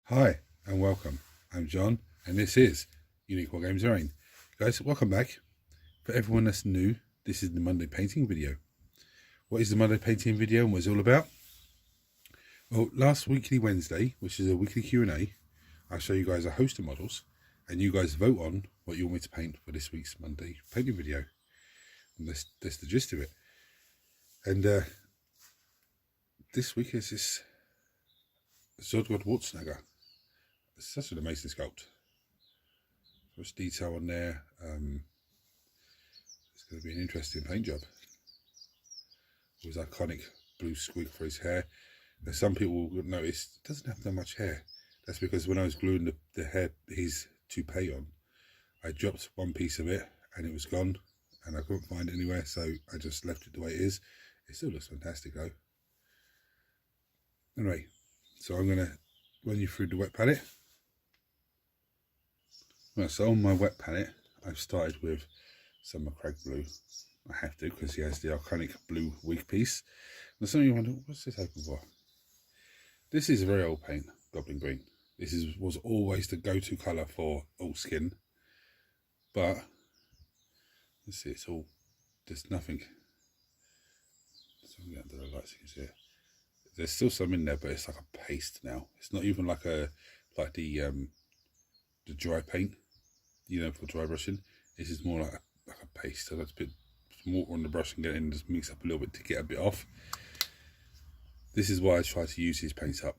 Hi and welcome. I'm John and this is Unique War Games Rain. Guys, welcome back. For everyone that's new, this is the Monday painting video. What is the Monday painting video and what it's all about? Well, last weekly Wednesday, which is a weekly Q&A, I show you guys a host of models and you guys vote on what you want me to paint for this week's Monday painting video. And that's the gist of it. And this week is this Zodgrod Wortsnagga. It's such an amazing sculpt. So much detail on there. It's going to be an interesting paint job. With his iconic blue squig for his hair. Now, some people will notice it doesn't have that much hair. That's because when I was gluing the hair, his toupee on, I dropped one piece of it and it was gone and I couldn't find it anywhere, so I just left it the way it is. It still looks fantastic though. Anyway, so I'm going to run you through the wet palette. Right, so on my wet palette, I've started with some waaaarrrr blue. I have to because he has the iconic blue wig piece. Now some of you wonder, what's this open for? This is a very old paint, Goblin Green. This was always the go-to colour for all skin. But, let's see, it's all, there's nothing. So I'm getting the lights, you can see it. There's still some in there, but it's like a paste now. It's not even like the dry paint, you know, for dry brushing. This is more like a paste. So let's put some water on the brush and get it in, just mix up a little bit to get a bit off. This is why I try to use these paints up,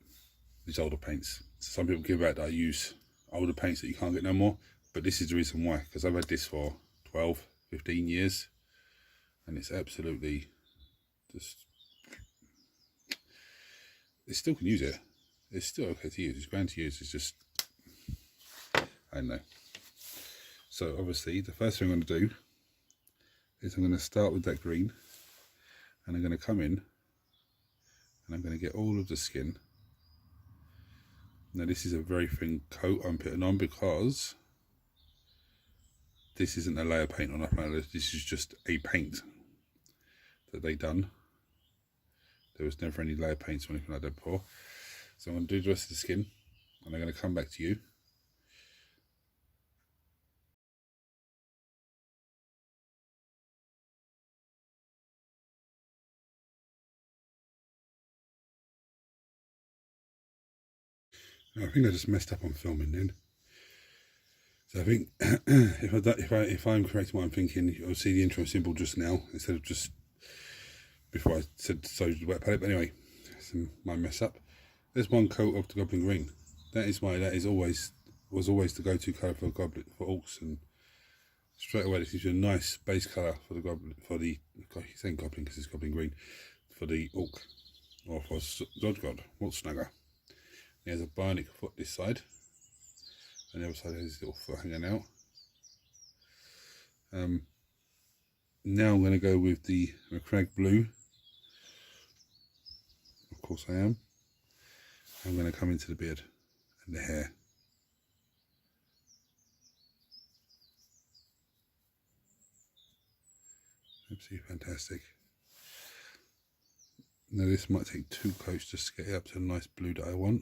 these older paints. So some people give out that I use older paints that you can't get no more, but this is the reason why, because I've had this for 12, 15 years, and it's absolutely just, it still can use it. It's still okay to use, it's grand to use, it's just, I don't know. So obviously the first thing I'm going to do is I'm going to start with that green and I'm going to come in and I'm going to get all of the skin. Now this is a very thin coat I'm putting on because this isn't a layer paint on our this is just a paint that they done. There was never any layer paints or anything like that before. So I'm going to do the rest of the skin and I'm going to come back to you. I think I just messed up on filming then. So I think if I'm correct in what I'm thinking, you'll see the intro symbol just now instead of just before I said so the wet palette. But anyway, it's my mess up. There's one coat of the Goblin Green. That is why that is was always the go-to colour for orcs, and straight away this gives you a nice base colour for the goblin, God, he's saying goblin because it's Goblin Green, for the orc or for Zodgrod Wortsnagga. He has a bionic foot this side, and the other side has his little foot hanging out. Now I'm going to go with the waaaarrrr blue. Of course I am. I'm going to come into the beard and the hair. Absolutely fantastic. Now this might take 2 coats just to get it up to a nice blue that I want.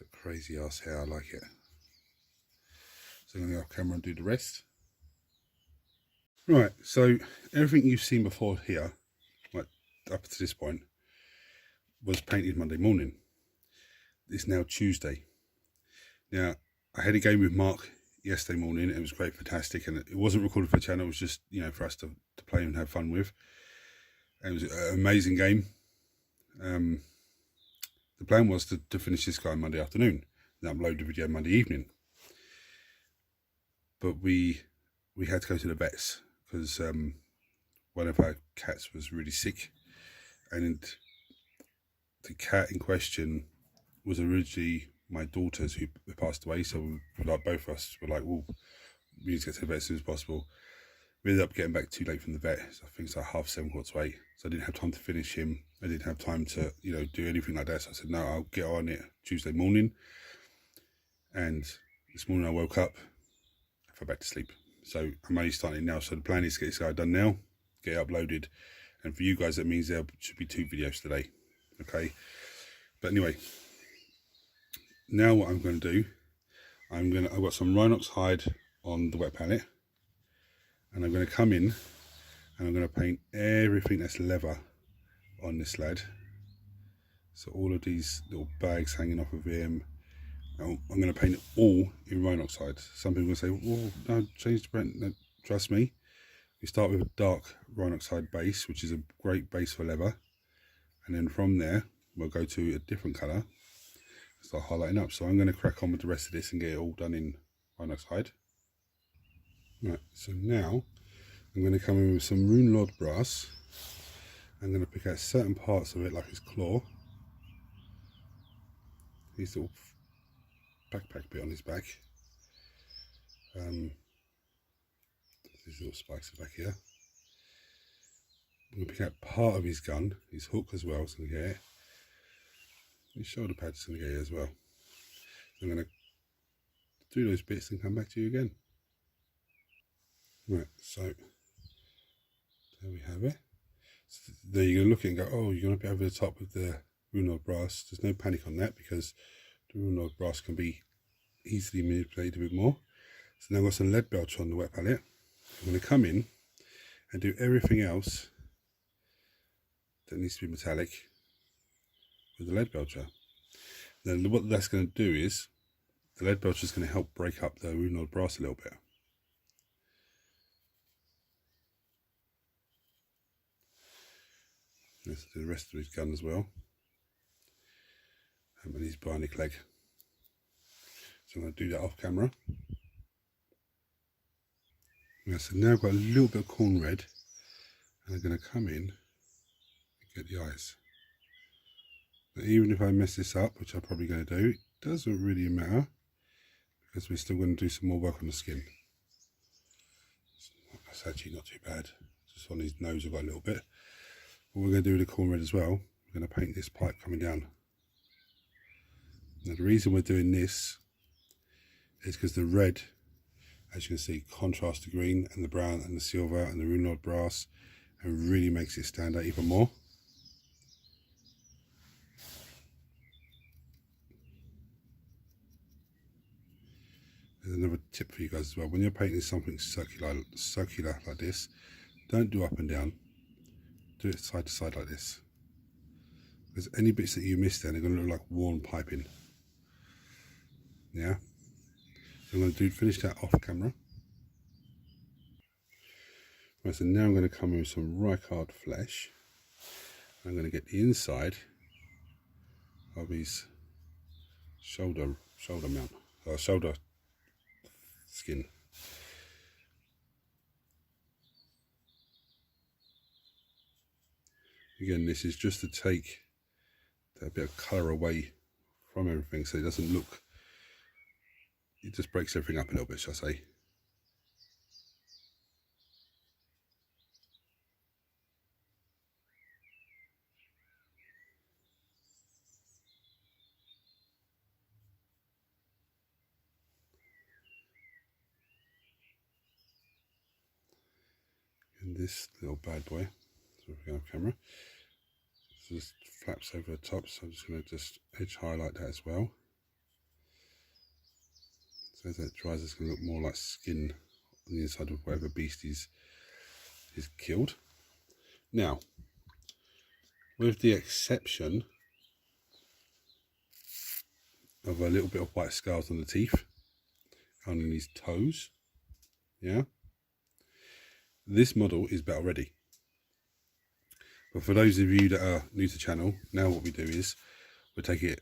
It's a crazy ass hair, I like it. So I'm going to go off camera and do the rest. Right, so everything you've seen before here, like up to this point, was painted Monday morning. It's now Tuesday. Now, I had a game with Mark yesterday morning. It was great, fantastic, and it wasn't recorded for the channel. It was just, you know, for us to play and have fun with. And it was an amazing game. The plan was to finish this guy Monday afternoon and upload the video Monday evening. But we had to go to the vets because one of our cats was really sick, and the cat in question was originally my daughter's who passed away. So like both of us were like, well, we need to get to the vet as soon as possible. We ended up getting back too late from the vet, so I think it's like 7:30, 8:15. So I didn't have time to finish him. I didn't have time to, you know, do anything like that. So I said, no, I'll get on it Tuesday morning. And this morning I woke up, I fell back to sleep. So I'm only starting now. So the plan is to get this guy done now, get it uploaded, And for you guys, that means there should be 2 videos today. Okay. But anyway, now what I'm going to do, I've got some Rhinox hide on the wet palette, and I'm going to come in and I'm going to paint everything that's leather on this lad. So all of these little bags hanging off of him, I'm going to paint it all in Rhinox hide. Some people will say, well, no, change the brand. No, trust me. We start with a dark Rhinox hide base, which is a great base for leather. And then from there, we'll go to a different colour, start highlighting up. So I'm going to crack on with the rest of this and get it all done in Rhinox hide. Right, so now I'm going to come in with some Rune Lord brass. I'm going to pick out certain parts of it, like his claw, his little backpack bit on his back, these little spikes are back here. I'm going to pick out part of his gun, his hook as well, so I'm going to get it. His shoulder pad's going to get it as well. I'm going to do those bits and come back to you again. Right, so there we have it. So there you're going to look at it and go, oh, you're going to be over the top with the Rune Lord brass. There's no panic on that, because the Rune Lord brass can be easily manipulated a bit more. So now I've got some lead belcher on the wet palette. I'm going to come in and do everything else that needs to be metallic with the lead belcher. Then what that's going to do is, the lead belcher is going to help break up the Rune Lord brass a little bit. Let's do the rest of his gun as well. And his bionic leg. So I'm going to do that off camera. Yeah, so now I've got a little bit of corn red, and I'm going to come in and get the eyes. But even if I mess this up, which I'm probably going to do, it doesn't really matter, because we're still going to do some more work on the skin. That's actually not too bad. Just on his nose I've got a little bit. What we're going to do with the corn red as well, we're going to paint this pipe coming down. Now the reason we're doing this is because the red, as you can see, contrasts the green and the brown and the silver and the Rune Lord brass, and really makes it stand out even more. There's another tip for you guys as well. When you're painting something circular like this, don't do up and down. Do it side to side like this. Because any bits that you miss then are going to look like worn piping. Yeah. So I'm going to finish that off camera. Right, so now I'm going to come in with some Ricard flesh. I'm going to get the inside of his shoulder mount, or shoulder skin. Again, this is just to take that bit of colour away from everything, so it doesn't look, it just breaks everything up a little bit, shall I say. And this little bad boy, so if we go off camera, so just flaps over the top, so I'm just going to just edge highlight that as well. So as that dries, it's going to look more like skin on the inside of whatever beast is killed. Now, with the exception of a little bit of white scars on the teeth and on his toes, yeah, this model is battle ready. But for those of you that are new to the channel, now what we do is we take it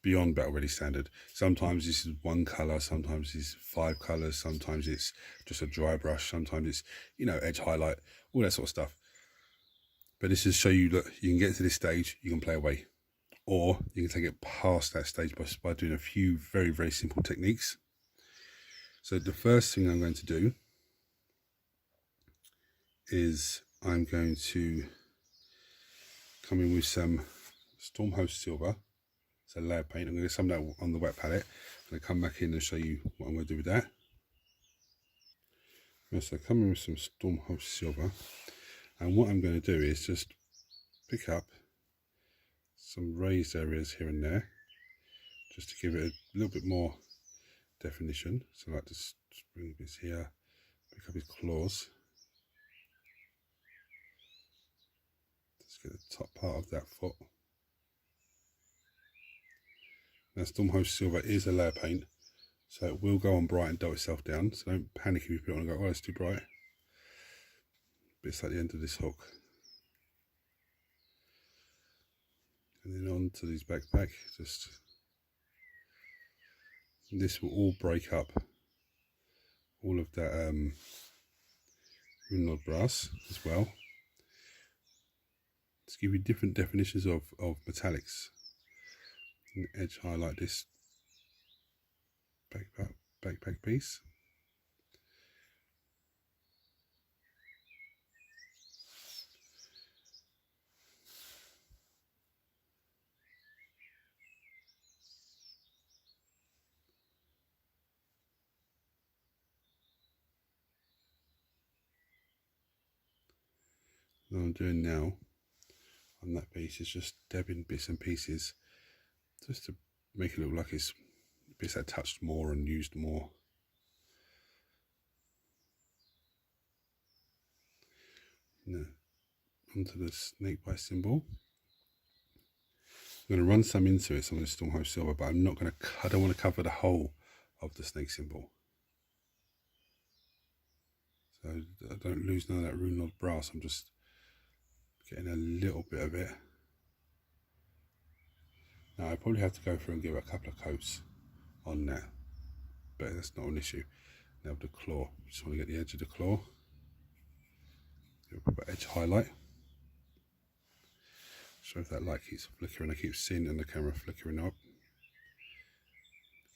beyond battle ready standard. Sometimes this is one colour, sometimes it's 5 colours, sometimes it's just a dry brush, sometimes it's, you know, edge highlight, all that sort of stuff. But this is to show you that you can get to this stage, you can play away, or you can take it past that stage by doing a few very, very simple techniques. So the first thing I'm going to do is I'm going to come in with some Stormhost Silver, so layer paint. I'm going to get some of that on the wet palette. I'm going to come back in and show you what I'm going to do with that. So come in with some Stormhost Silver. And what I'm going to do is just pick up some raised areas here and there, just to give it a little bit more definition. So like just bring this here, pick up his claws. Just get the top part of that foot. Now Stormhost Silver is a layer paint, so it will go on bright and dull itself down, so don't panic if you put it on and go, oh, it's too bright. But it's at the end of this hook. And then on to this backpack, just this will all break up all of that Runelord brass as well. To give you different definitions of metallics. And edge highlight this backpack piece. What I'm doing now on that piece is just dabbing bits and pieces just to make it look like it's bits that touched more and used more. Now onto the snake bite symbol. I'm going to run some into it, some of the Stormhost Silver, but I'm not going to. I don't want to cover the whole of the snake symbol, so I don't lose none of that Runelord brass. I'm just getting a little bit of it. Now I probably have to go through and give it a couple of coats on that, but that's not an issue. Now with the claw, just want to get the edge of the claw. Do a proper edge highlight. So if that light keeps flickering, I keep seeing it on the camera flickering up.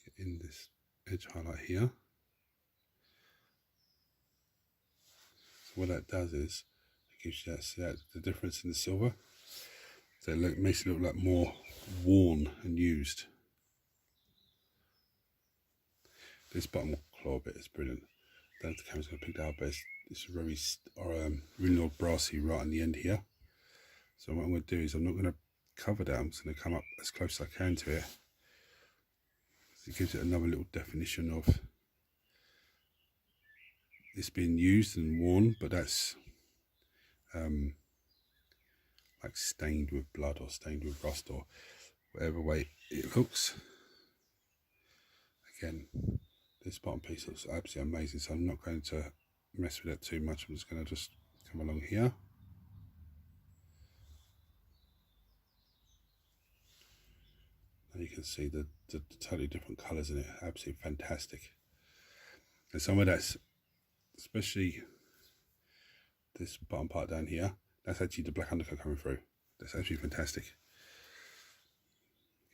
Get in this edge highlight here. So what that does is it gives you that the difference in the silver. So it makes it look like more worn and used. This bottom claw bit is brilliant. I don't know if the camera's going to pick that up, but it's very Runelord brassy right on the end here. So what I'm going to do is I'm not going to cover that. I'm just going to come up as close as I can to it. So it gives it another little definition of this being used and worn, but that's like stained with blood or stained with rust or whatever way it looks. Again, this bottom piece looks absolutely amazing, so I'm not going to mess with it too much. I'm just going to just come along here. And you can see the totally different colours in it, absolutely fantastic. And some of that's, especially this bottom part down here, that's actually the black undercoat coming through. That's actually fantastic.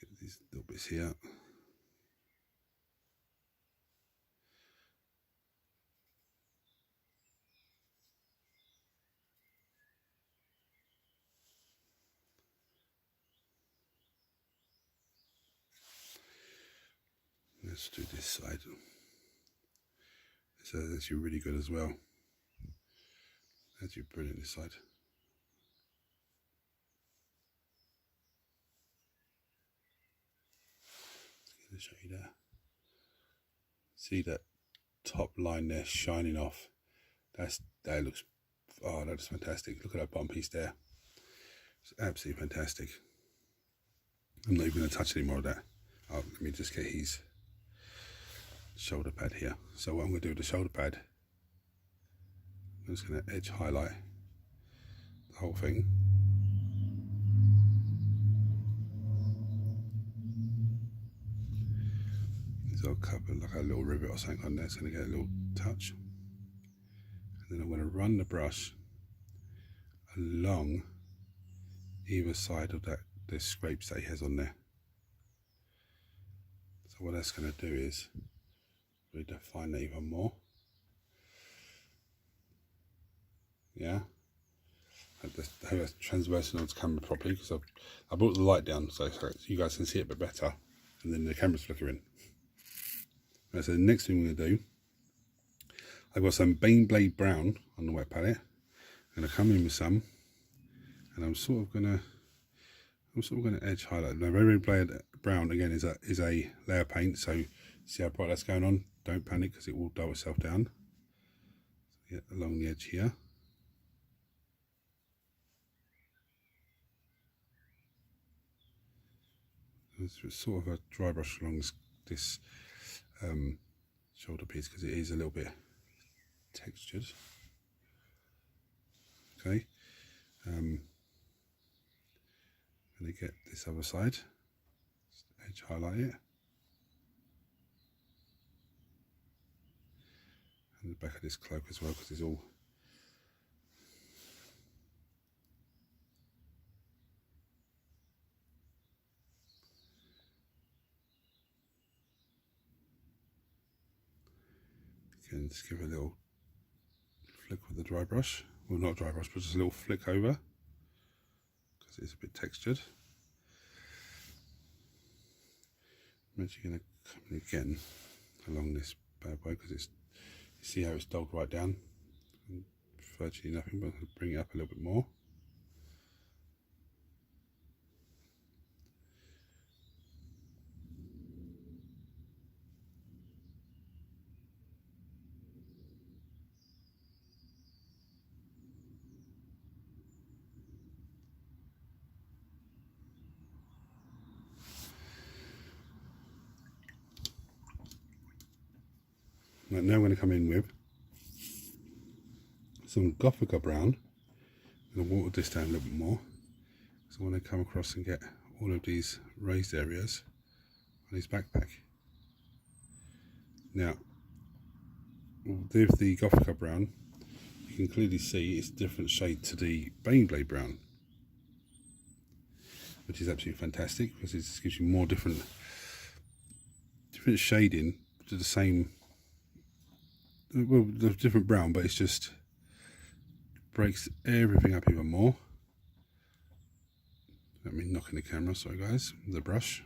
Get these little bits here. Let's do this side. So that's actually really good as well. Actually brilliant this side. Just going to show you there. See that top line there shining off. That looks, oh, that is fantastic. Look at that bottom piece there. It's absolutely fantastic. I'm not even going to touch any more of that. Oh, let me just get his shoulder pad here. So what I'm going to do with the shoulder pad, I'm just going to edge highlight the whole thing. So I'll cover like a little rivet or something on there. It's going to get a little touch. And then I'm going to run the brush along either side of the scrapes that he has on there. So what that's going to do is redefine that even more. Yeah. I hope that's transversing onto camera properly, because I brought the light down so you guys can see it a bit better, and then the camera's flickering. Right, so the next thing we're going to do, I've got some Baneblade Brown on the wet palette. going to come in with some, and I'm sort of going to edge highlight. Now, very blade brown again is a layer paint, so see how bright that's going on. Don't panic because it will dull itself down. So get along the edge here. It's sort of a dry brush along this shoulder piece because it is a little bit textured. Okay, going to get this other side, just edge highlight it, and the back of this cloak as well because it's all again. Just give it a little flick with the dry brush, well not dry brush but just a little flick over because it's a bit textured. I'm actually going to come in again along this bad boy because it's, you see how it's dulled right down, virtually nothing, but I'll bring it up a little bit more. Right, now I'm going to come in with some Gothica brown. I'm going to water this down a little bit more. So I want to come across and get all of these raised areas on his backpack. Now, with the Gothica brown, you can clearly see it's a different shade to the Baneblade brown, which is absolutely fantastic because it just gives you more different shading to the same, well, the different brown, but it's just breaks everything up even more. Let me knock in the camera, sorry guys, the brush.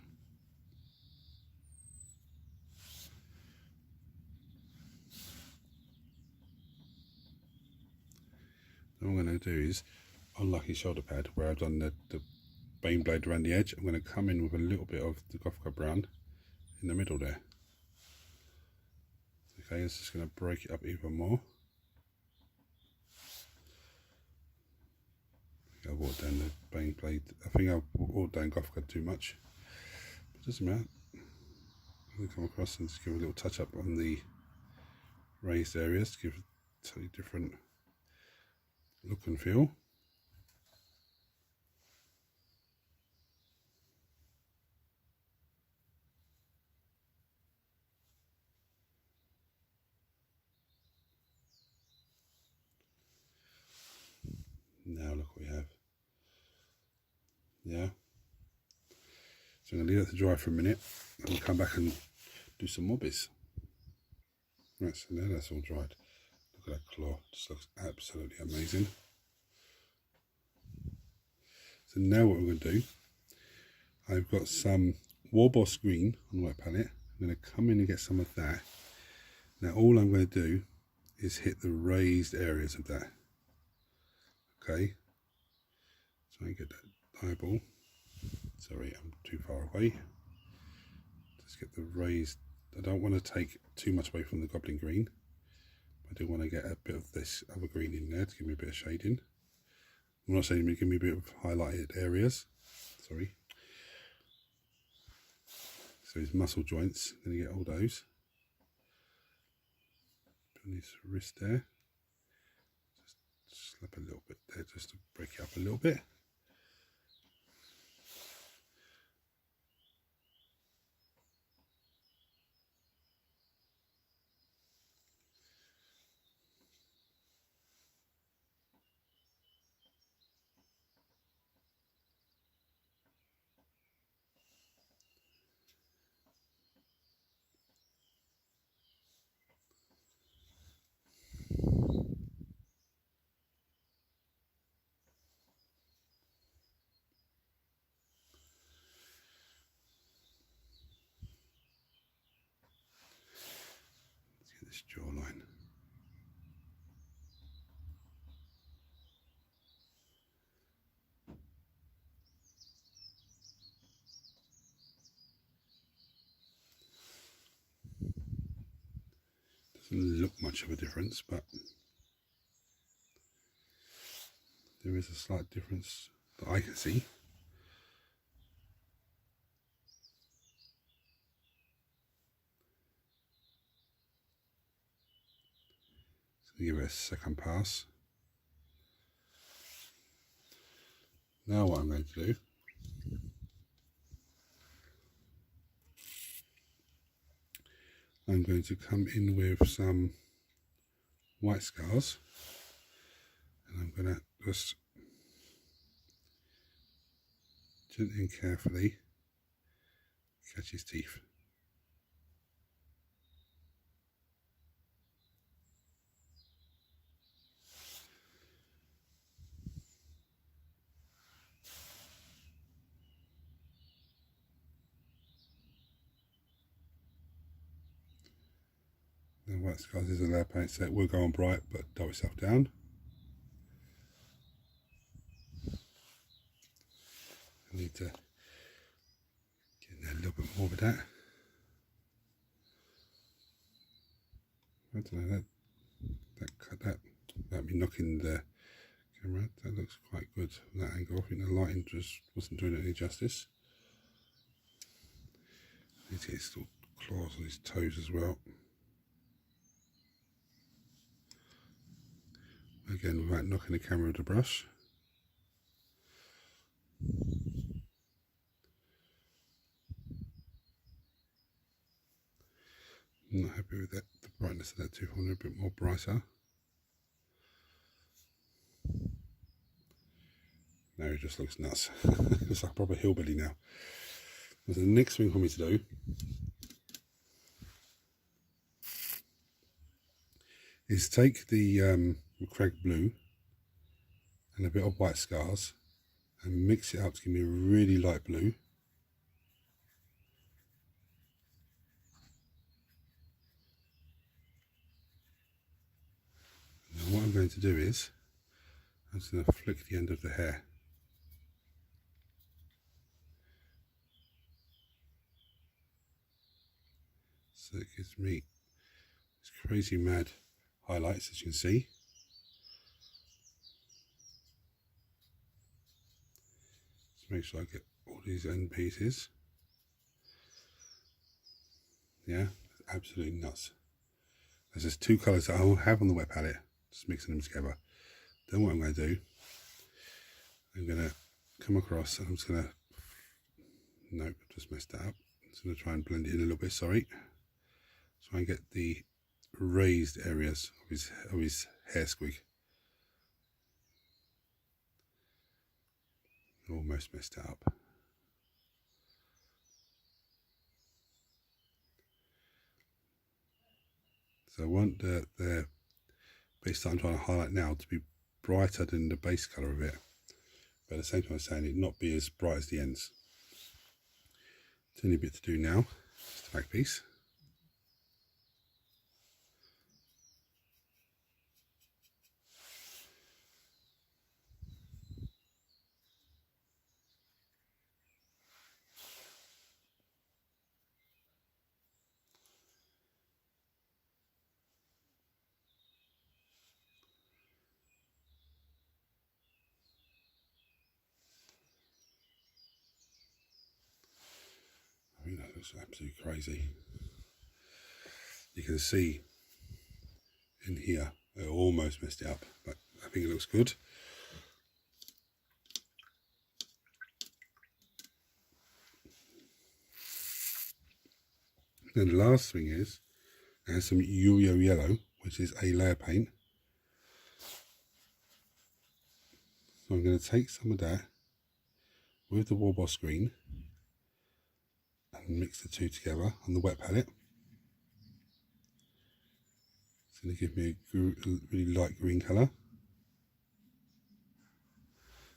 What I'm going to do is, unlike his shoulder pad where I've done the Baneblade around the edge, I'm going to come in with a little bit of the Gothica brown in the middle there. Okay, it's just going to break it up even more. I've watered down the Baneblade. I think I've watered down Gothica too much. But it doesn't matter. I'm going to come across and just give a little touch up on the raised areas to give a totally different look and feel. Now look what we have. Yeah. So I'm going to leave that to dry for a minute and we'll come back and do some more bits. Right, so now that's all dried. Look at that claw, just looks absolutely amazing. So now what we're going to do, I've got some Warboss green on the wet palette. I'm going to come in and get some of that. Now all I'm going to do is hit the raised areas of that. Okay, so I get that eyeball. Sorry, I'm too far away. Just get the raised. I don't want to take too much away from the goblin green. I do want to get a bit of this other green in there to give me a bit of shading. I'm not saying give me a bit of highlighted areas. Sorry. So his muscle joints, I'm going to get all those. Put on his wrist there. Just slap a little bit there just to break it up a little bit. Doesn't look much of a difference, but there is a slight difference that I can see. So give it a second pass. Now what I'm going to do, I'm going to come in with some white scars, and I'm going to just gently and carefully catch his teeth. The white scars is a layer paint, so it will go on bright, but dull itself down. I need to get in there a little bit more with that. I don't know, that'd be knocking the camera. That looks quite good from that angle. I think the lighting just wasn't doing it any justice. I need to get his little claws on his toes as well. Again, without knocking the camera with the brush. I'm not happy with that, the brightness of that tooth. I want it a bit more brighter. Now it just looks nuts. Looks like a proper hillbilly now. So the next thing for me to do is take the cracked blue and a bit of white scars and mix it up to give me a really light blue. And what I'm going to do is I'm just going to flick the end of the hair. So it gives me this crazy mad highlights, as you can see. Just make sure I get all these end pieces. Yeah, absolutely nuts. There's just two colours that I will have on the wet palette, just mixing them together. Then what I'm going to do, I'm going to come across and I'm just going to, nope, just messed that up. I'm just going to try and blend it in a little bit, sorry. Try and get the raised areas of his hair squig. Almost messed it up. So I want the base that I'm trying to highlight now to be brighter than the base colour of it, but at the same time I'm saying it not be as bright as the ends. It's only a bit to do now, just the back piece. I think that looks absolutely crazy. You can see in here, it almost messed it up, but I think it looks good. Then the last thing is, there's some Yo-Yo Yellow, which is a layer paint. So I'm going to take some of that with the Warboss green and mix the two together on the wet palette. It's going to give me a really light green colour.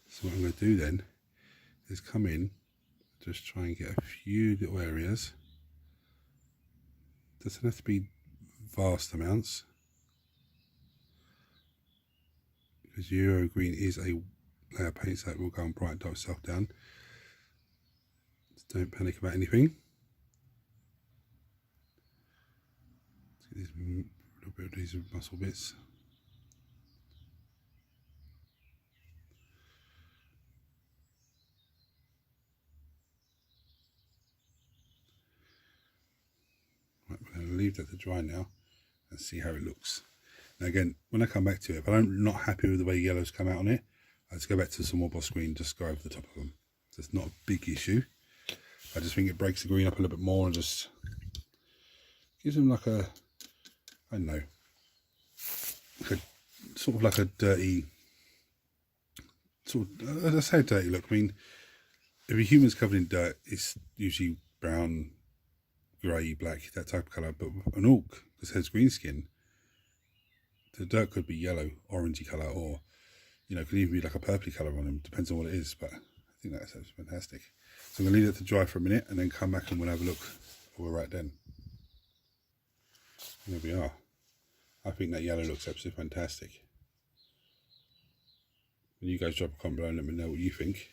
So what I'm going to do then is come in, just try and get a few little areas. Doesn't have to be vast amounts, because Euro green is a layer paint, so it will go and brighten itself down. Just don't panic about anything. Let's get these little bit of these muscle bits. Right, we're going to leave that to dry now and see how it looks. Now again, when I come back to it, if I'm not happy with the way yellows come out on it, I just go back to some more boss green, just go over the top of them. So it's not a big issue. I just think it breaks the green up a little bit more and just gives them like a, I don't know, like a, sort of like a dirty, sort of, I say dirty look. I mean, if a human's covered in dirt, it's usually brown, grey, black, that type of colour. But an orc, because it has green skin, the dirt could be yellow, orangey colour, or, you know, could even be like a purpley colour on them. Depends on what it is, but I think that's fantastic. So I'm going to leave it to dry for a minute and then come back and we'll have a look where we're at then. And there we are. I think that yellow looks absolutely fantastic. When you guys drop a comment below and let me know what you think.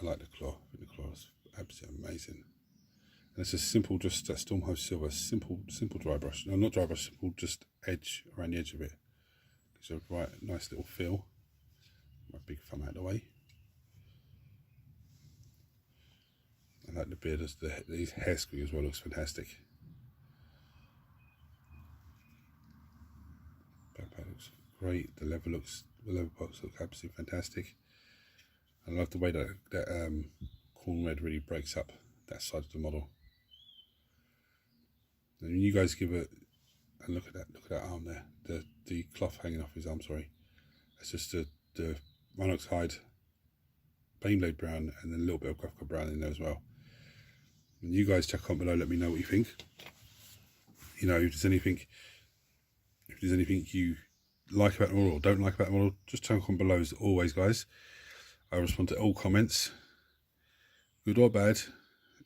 I like the claw. I think the claw is absolutely amazing. And it's a simple, just that Stormhost Silver, simple dry brush. No, not dry brush, simple, just edge around the edge of it. Gives a right, nice little feel. My big thumb out of the way. I like the beard, his hairspray as well looks fantastic. Backpack looks great. The leather box looks absolutely fantastic. I love the way that corn red really breaks up that side of the model. And when you guys give it a look at that arm there, the cloth hanging off his arm, sorry. It's just the Monarch's hide, Baneblade brown, and then a little bit of Gruffcoat brown in there as well. And you guys check on below, let me know what you think. You know, if there's anything you like about the model or don't like about the model, just check on below as always, guys. I respond to all comments, good or bad.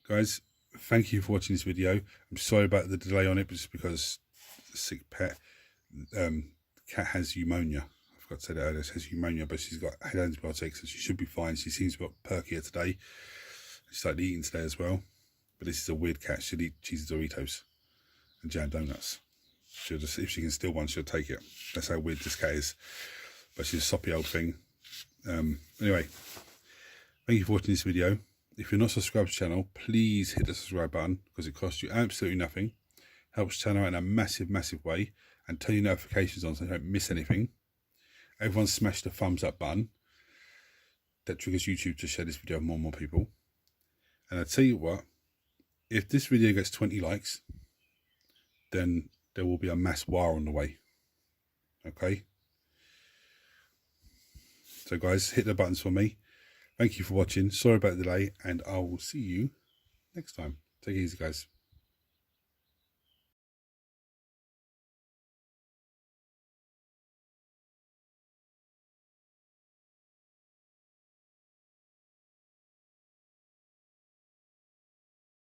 Guys, thank you for watching this video. I'm sorry about the delay on it, but just because the sick pet, cat has pneumonia. I forgot to say that earlier. She has pneumonia, but she's got had antibiotics and she should be fine. She seems a bit perkier today. She started eating today as well. But this is a weird cat. She'll eat cheese Doritos and jam donuts. She'll just, if she can steal one, she'll take it. That's how weird this cat is. But she's a soppy old thing. Anyway, thank you for watching this video. If you're not subscribed to the channel, please hit the subscribe button because it costs you absolutely nothing. Helps the channel out in a massive way, and turn your notifications on so you don't miss anything. Everyone smash the thumbs up button. That triggers YouTube to share this video with more and more people. And I tell you what, if this video gets 20 likes, then there will be a mass war on the way. Okay? So guys, hit the buttons for me. Thank you for watching. Sorry about the delay, and I will see you next time. Take it easy, guys.